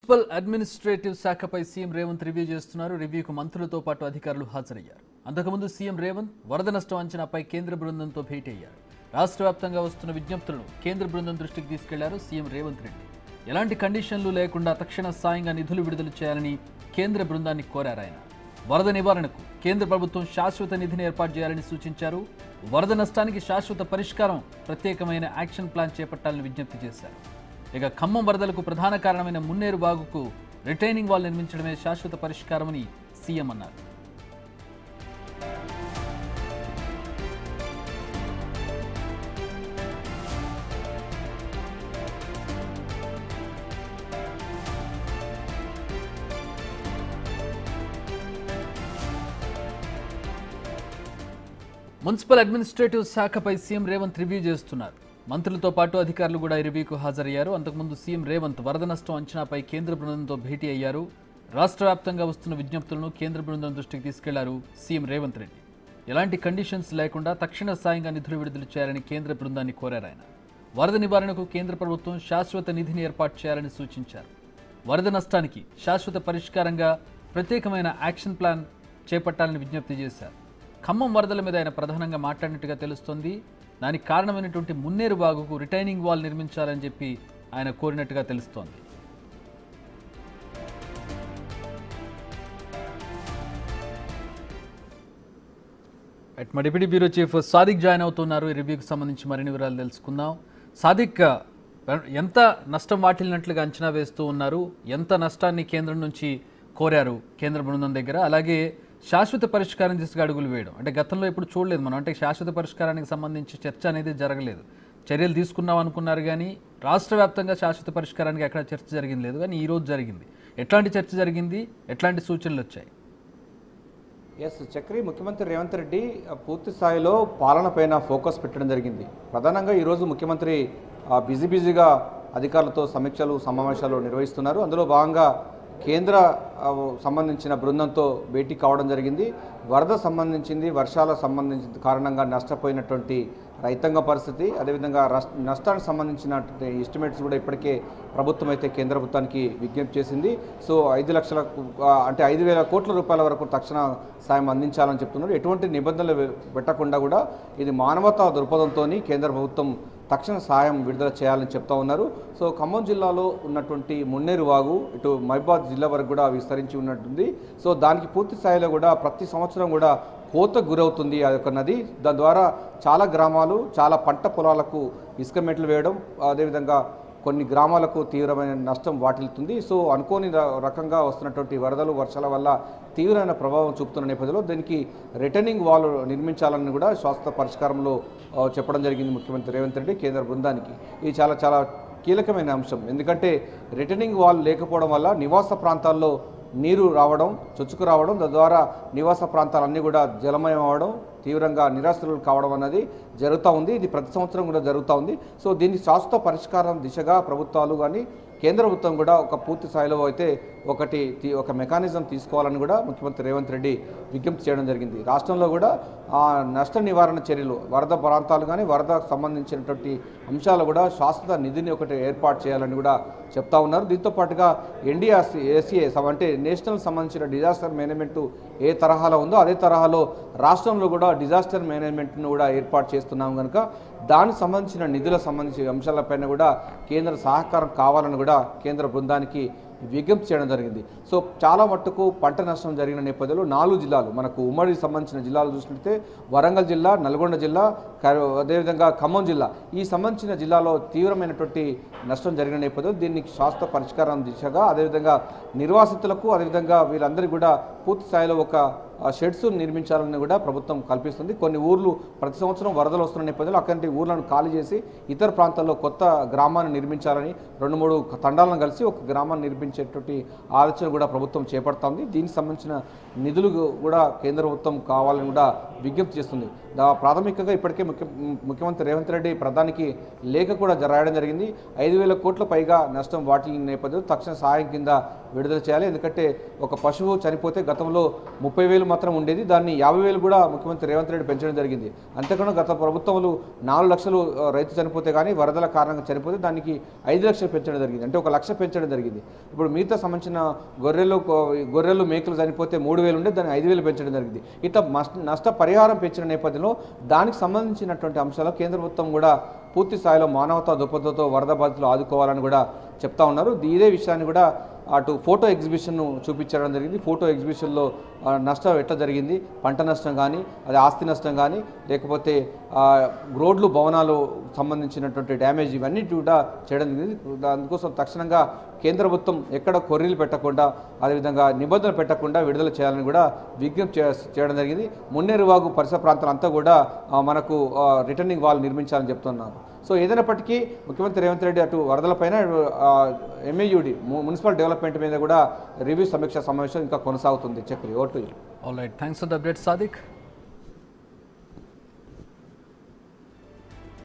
Municipal administrative శాఖపై CM Revanth review చేస్తున్నారు. రివ్యూకు మంత్రులతో పాటు అధికారులు హాజరయ్యారు. అంతకుముందు సీఎం రేవంత్ వరద నష్టం అంచనాపై కేంద్ర బృందంతో భేటీ అయ్యారు. రాష్ట్ర వ్యాప్తంగా వస్తున్న విజ్ఞప్తులను కేంద్ర బృందం దృష్టికి తీసుకెళ్లారు సీఎం రేవంత్ రెడ్డి. ఎలాంటి కండిషన్లు లేకుండా తక్షణ సాయంగా నిధులు విడుదల చేయాలని కేంద్ర బృందాన్ని కోరారు ఆయన. వరద నివారణకు కేంద్ర ప్రభుత్వం శాశ్వత నిధిని ఏర్పాటు చేయాలని సూచించారు. వరద నష్టానికి శాశ్వత పరిష్కారం, ప్రత్యేకమైన యాక్షన్ ప్లాన్ చేపట్టాలని విజ్ఞప్తి చేశారు. ఇక ఖమ్మం వరదలకు ప్రధాన కారణమైన మున్నేరు వాగుకు రిటైనింగ్ వాల్ నిర్మించడమే శాశ్వత పరిష్కారమని సీఎం అన్నారు. మున్సిపల్ అడ్మినిస్ట్రేటివ్ శాఖపై సీఎం రేవంత్ రివ్యూ చేస్తున్నారు. మంత్రులతో పాటు అధికారులు కూడా ఈ రివ్యూకు హాజరయ్యారు. అంతకుముందు సీఎం రేవంత్ వరద నష్టం అంచనాపై కేంద్ర బృందంతో భేటీ అయ్యారు. రాష్ట్ర వ్యాప్తంగా వస్తున్న విజ్ఞప్తులను కేంద్ర బృందం దృష్టికి తీసుకెళ్లారు సీఎం రేవంత్ రెడ్డి. ఎలాంటి కండిషన్స్ లేకుండా తక్షణ సాయంగా నిధులు విడుదల చేయాలని కేంద్ర బృందాన్ని కోరారు ఆయన. వరద నివారణకు కేంద్ర ప్రభుత్వం శాశ్వత నిధిని ఏర్పాటు చేయాలని సూచించారు. వరద నష్టానికి శాశ్వత పరిష్కారంగా ప్రత్యేకమైన యాక్షన్ ప్లాన్ చేపట్టాలని విజ్ఞప్తి చేశారు. ఖమ్మం వరదల మీద ఆయన ప్రధానంగా మాట్లాడినట్టుగా తెలుస్తోంది. దానికి కారణమైనటువంటి మున్నేరు వాగుకు రిటైనింగ్ వాల్ నిర్మించాలని చెప్పి ఆయన కోరినట్టుగా తెలుస్తోంది. మా deputy bureau chief Sadiq join అవుతున్నారు. ఈ రివ్యూకి సంబంధించి మరిన్ని వివరాలు తెలుసుకుందాం. సాదిక్, ఎంత నష్టం వాటిల్లినట్లుగా అంచనా వేస్తూ ఉన్నారు? ఎంత నష్టాన్ని కేంద్రం నుంచి కోరారు కేంద్ర బృందం దగ్గర? అలాగే శాశ్వత పరిష్కారం దిశగా అడుగులు వేయడం అంటే గతంలో ఎప్పుడు చూడలేదు మనం. అంటే శాశ్వత పరిష్కారానికి సంబంధించి చర్చ అనేది జరగలేదు. చర్యలు తీసుకున్నాం అనుకున్నారు కానీ రాష్ట్ర వ్యాప్తంగా శాశ్వత పరిష్కారానికి ఎక్కడ చర్చ జరిగింది లేదు. కానీ ఈరోజు జరిగింది. ఎట్లాంటి చర్చ జరిగింది? ఎట్లాంటి సూచనలు వచ్చాయి? చక్రి, ముఖ్యమంత్రి రేవంత్ రెడ్డి పూర్తి స్థాయిలో పాలనపైన ఫోకస్ పెట్టడం జరిగింది. ప్రధానంగా ఈరోజు ముఖ్యమంత్రి బిజీగా అధికారులతో సమీక్షలు సమావేశాలు నిర్వహిస్తున్నారు. అందులో భాగంగా కేంద్ర సంబంధించిన బృందంతో భేటీ కావడం జరిగింది. వరద సంబంధించింది, వర్షాల సంబంధించిన కారణంగా నష్టపోయినటువంటి రైతాంగ పరిస్థితి, అదేవిధంగా నష్టానికి సంబంధించిన ఎస్టిమేట్స్ కూడా ఇప్పటికే ప్రభుత్వం అయితే కేంద్ర ప్రభుత్వానికి విజ్ఞప్తి చేసింది. సో 5,000 కోట్ల రూపాయల వరకు తక్షణ సాయం అందించాలని చెప్తున్నారు. ఎటువంటి నిబంధనలు పెట్టకుండా కూడా ఇది మానవతా దృక్పథంతో కేంద్ర ప్రభుత్వం తక్షణ సాయం విడుదల చేయాలని చెప్తా ఉన్నారు. సో ఖమ్మం జిల్లాలో ఉన్నటువంటి మున్నేరు వాగు ఇటు మహబూబాద్ జిల్లా వరకు కూడా విస్తరించి ఉన్నట్టుంది. సో దానికి పూర్తి స్థాయిలో కూడా ప్రతి సంవత్సరం కూడా కోతకు గురవుతుంది ఆ యొక్క నది. దాని ద్వారా చాలా గ్రామాలు, చాలా పంట పొలాలకు ఇసుక మెట్లు వేయడం, అదేవిధంగా కొన్ని గ్రామాలకు తీవ్రమైన నష్టం వాటిల్లుతుంది. సో అనుకోని రకంగా వస్తున్నటువంటి వరదలు, వర్షాల వల్ల తీవ్రమైన ప్రభావం చూపుతున్న నేపథ్యంలో దీనికి రిటర్నింగ్ వాల్ నిర్మించాలని కూడా శాశ్వత పరిష్కారంలో చెప్పడం జరిగింది ముఖ్యమంత్రి రేవంత్ రెడ్డి కేంద్ర బృందానికి. ఇది చాలా కీలకమైన అంశం. ఎందుకంటే రిటర్నింగ్ వాల్ లేకపోవడం వల్ల నివాస ప్రాంతాల్లో నీరు రావడం, చొచ్చుకు రావడం, తద్వారా నివాస ప్రాంతాలన్నీ కూడా జలమయం అవ్వడం, తీవ్రంగా నిరాశ్రులు కావడం అన్నది జరుగుతూ ఉంది. ఇది ప్రతి సంవత్సరం కూడా జరుగుతూ ఉంది. సో దీన్ని శాశ్వత పరిష్కారం దిశగా ప్రభుత్వాలు కానీ కేంద్ర ప్రభుత్వం కూడా ఒక పూర్తి స్థాయిలో అయితే ఒక మెకానిజం తీసుకోవాలని కూడా ముఖ్యమంత్రి రేవంత్ రెడ్డి విజ్ఞప్తి చేయడం జరిగింది. రాష్ట్రంలో కూడా నష్ట నివారణ చర్యలు, వరద ప్రాంతాలు కానీ వరదకు సంబంధించినటువంటి అంశాలు కూడా శాశ్వత నిధిని ఒకటి ఏర్పాటు చేయాలని కూడా చెప్తా ఉన్నారు. దీంతో పాటుగా NDRCA అంటే నేషనల్ సంబంధించిన డిజాస్టర్ మేనేజ్మెంట్ ఏ తరహాలో ఉందో అదే తరహాలో రాష్ట్రంలో కూడా డిజాస్టర్ మేనేజ్మెంట్ను కూడా ఏర్పాటు చేస్తున్నాం కనుక దానికి సంబంధించిన నిధులకు సంబంధించిన అంశాలపైన కూడా కేంద్ర సహకారం కావాలని కూడా కేంద్ర బృందానికి విజ్ఞప్తి చేయడం జరిగింది. సో చాలా మట్టుకు పంట నష్టం జరిగిన నేపథ్యంలో 4 జిల్లాలు, మనకు ఉమ్మడికి సంబంధించిన జిల్లాలు చూసినట్లయితే వరంగల్ జిల్లా, నల్గొండ జిల్లా, అదేవిధంగా ఖమ్మం జిల్లా, ఈ సంబంధించిన జిల్లాలో తీవ్రమైనటువంటి నష్టం జరిగిన నేపథ్యంలో దీనికి శాశ్వత పరిష్కారం దిశగా, అదేవిధంగా నిర్వాసితులకు, అదేవిధంగా వీళ్ళందరికీ కూడా పూర్తి స్థాయిలో ఒక షెడ్స్ నిర్మించాలని కూడా ప్రభుత్వం కల్పిస్తుంది. కొన్ని ఊర్లు ప్రతి సంవత్సరం వరదలు వస్తున్న నేపథ్యంలో అక్కడి ఊర్లను ఖాళీ చేసి ఇతర ప్రాంతాల్లో కొత్త గ్రామాన్ని నిర్మించాలని 2-3 తండాలను కలిసి ఒక గ్రామాన్ని నిర్మించేటువంటి ఆలోచన కూడా ప్రభుత్వం చేపడుతోంది. దీనికి సంబంధించిన నిధులు కూడా కేంద్ర ప్రభుత్వం కావాలని కూడా విజ్ఞప్తి చేస్తుంది. ప్రాథమికంగా ఇప్పటికే ముఖ్యమంత్రి రేవంత్ రెడ్డి ప్రధానికి లేఖ కూడా రాయడం జరిగింది. 5,000 కోట్ల పైగా నష్టం వాటిల్లిన నేపథ్యంలో తక్షణ సహాయం కింద విడుదల చేయాలి. ఎందుకంటే ఒక పశువు చనిపోతే గతంలో 30,000 మాత్రం ఉండేది, దాన్ని 50,000 కూడా ముఖ్యమంత్రి రేవంత్ రెడ్డి పెంచడం జరిగింది. అంతేకాకుండా గత ప్రభుత్వాలు 4 లక్షలు రైతు చనిపోతే కానీ వరదల కారణంగా చనిపోతే దానికి 5 లక్షలు పెంచడం జరిగింది, అంటే 1 లక్ష పెంచడం జరిగింది. ఇప్పుడు మిగతా సంబంధించిన గొర్రెలు మేకలు చనిపోతే 3,000 ఉండే దాన్ని 5,000 పెంచడం జరిగింది. ఇట్లా నష్ట పరిహారం పెంచిన నేపథ్యంలో దానికి సంబంధించినటువంటి అంశాలు కేంద్ర ప్రభుత్వం కూడా పూర్తి స్థాయిలో మానవతా దృక్పథంతో వరద బాధితులు ఆదుకోవాలని కూడా చెప్తా ఉన్నారు. ఇదే విషయాన్ని కూడా అటు ఫోటో ఎగ్జిబిషన్ను చూపించడం జరిగింది. ఫోటో ఎగ్జిబిషన్లో నష్టం ఎట్లా జరిగింది, పంట నష్టం కానీ, అది ఆస్తి నష్టం కానీ, లేకపోతే రోడ్లు భవనాలు సంబంధించినటువంటి డ్యామేజ్ ఇవన్నీ కూడా చేయడం జరిగింది. దానికోసం తక్షణంగా కేంద్ర ప్రభుత్వం ఎక్కడ కొర్రీలు పెట్టకుండా, అదేవిధంగా నిబంధనలు పెట్టకుండా విడుదల చేయాలని కూడా విజ్ఞప్తి చేయడం జరిగింది. మున్నేరువాగు పరిసర ప్రాంతాలంతా కూడా మనకు రిటర్నింగ్ వాల్ నిర్మించాలని చెప్తున్నారు. సో ఏదైనప్పటికీ ముఖ్యమంత్రి రేవంత్ రెడ్డి అటు వరదలపైన MAUD మున్సిపల్ డెవలప్మెంట్ మీద కూడా రివ్యూ సమీక్ష సమావేశం ఇంకా కొనసాగుతుంది. Chakri vote. All right, thanks for the update Sadiq.